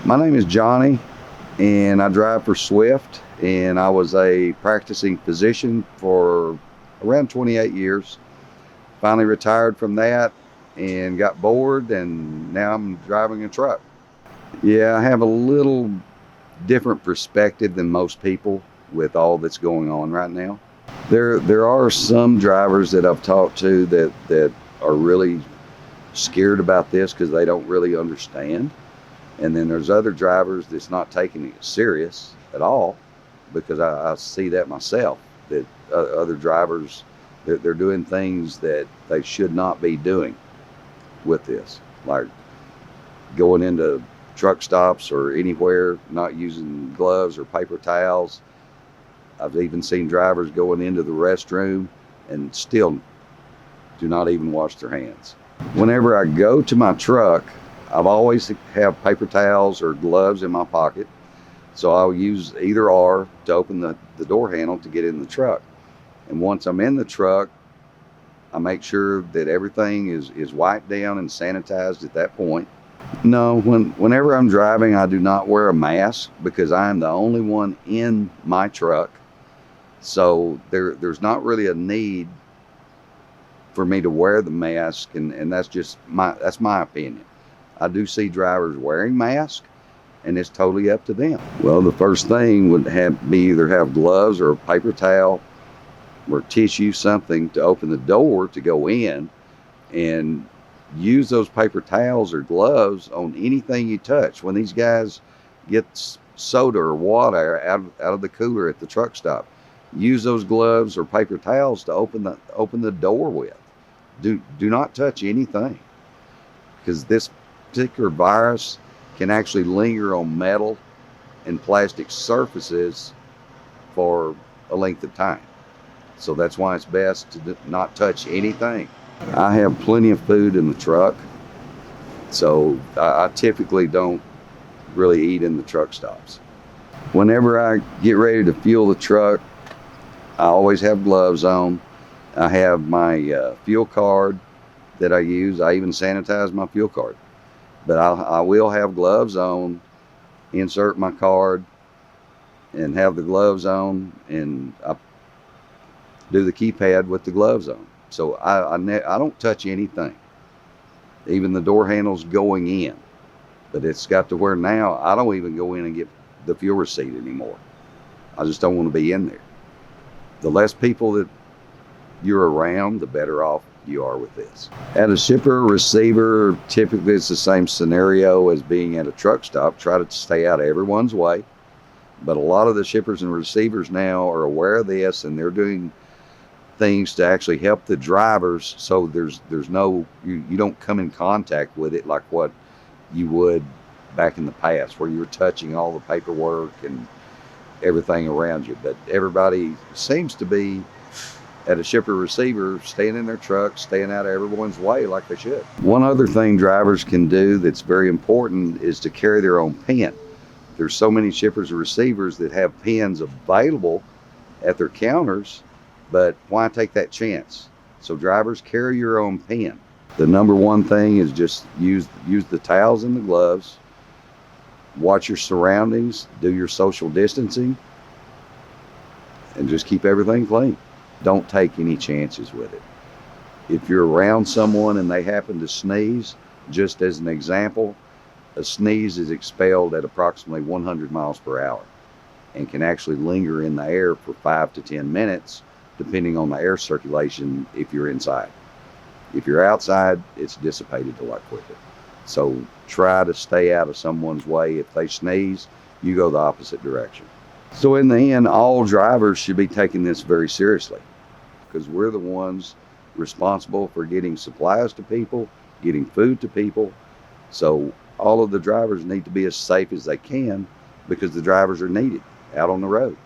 My name is Johnny, and I drive for Swift, and I was a practicing physician for around 28 years. Finally retired from that and got bored, and now I'm driving a truck. Yeah, I have a little different perspective than most people with all that's going on right now. There are some drivers that I've talked to that are really scared about this because they don't really understand. And then there's other drivers that's not taking it serious at all, because I see that myself, that other drivers, they're doing things that they should not be doing with this, like going into truck stops or anywhere, not using gloves or paper towels. I've even seen drivers going into the restroom and still do not even wash their hands. Whenever I go to my truck, I've always have paper towels or gloves in my pocket. So I'll use either or to open the door handle to get in the truck. And once I'm in the truck, I make sure that everything is wiped down and sanitized at that point. No, whenever I'm driving, I do not wear a mask because I am the only one in my truck. So there's not really a need for me to wear the mask, and that's my opinion. I do see drivers wearing masks, and it's totally up to them. Well, the first thing would be either have gloves or a paper towel or tissue, something to open the door to go in, and use those paper towels or gloves on anything you touch. When these guys get soda or water out of the cooler at the truck stop, use those gloves or paper towels to open the door with. Do not touch anything, because this particular virus can actually linger on metal and plastic surfaces for a length of time. So that's why it's best to not touch anything. I have plenty of food in the truck, so I typically don't really eat in the truck stops. Whenever I get ready to fuel the truck, I always have gloves on. I have my fuel card that I use. I even sanitize my fuel card. But I will have gloves on, insert my card, and have the gloves on, and I do the keypad with the gloves on. So I don't touch anything, even the door handles going in. But it's got to where now I don't even go in and get the fuel receipt anymore. I just don't want to be in there. The less people that you're around, the better off you are with this. At a shipper or receiver, typically it's the same scenario as being at a truck stop. Try to stay out of everyone's way. But a lot of the shippers and receivers now are aware of this, and they're doing things to actually help the drivers, so there's no, you don't come in contact with it like what you would back in the past, where you were touching all the paperwork and everything around you. But everybody seems to be at a shipper receiver staying in their truck, staying out of everyone's way like they should. One other thing drivers can do that's very important is to carry their own pen. There's so many shippers and receivers that have pens available at their counters, but why take that chance? So drivers, carry your own pen. The number one thing is just use the towels and the gloves. Watch your surroundings, do your social distancing, and just keep everything clean. Don't take any chances with it. If you're around someone and they happen to sneeze, just as an example, a sneeze is expelled at approximately 100 miles per hour and can actually linger in the air for 5 to 10 minutes, depending on the air circulation if you're inside. If you're outside, it's dissipated a lot quicker. So try to stay out of someone's way. If they sneeze, you go the opposite direction. So in the end, all drivers should be taking this very seriously, because we're the ones responsible for getting supplies to people, getting food to people. So all of the drivers need to be as safe as they can, because the drivers are needed out on the road.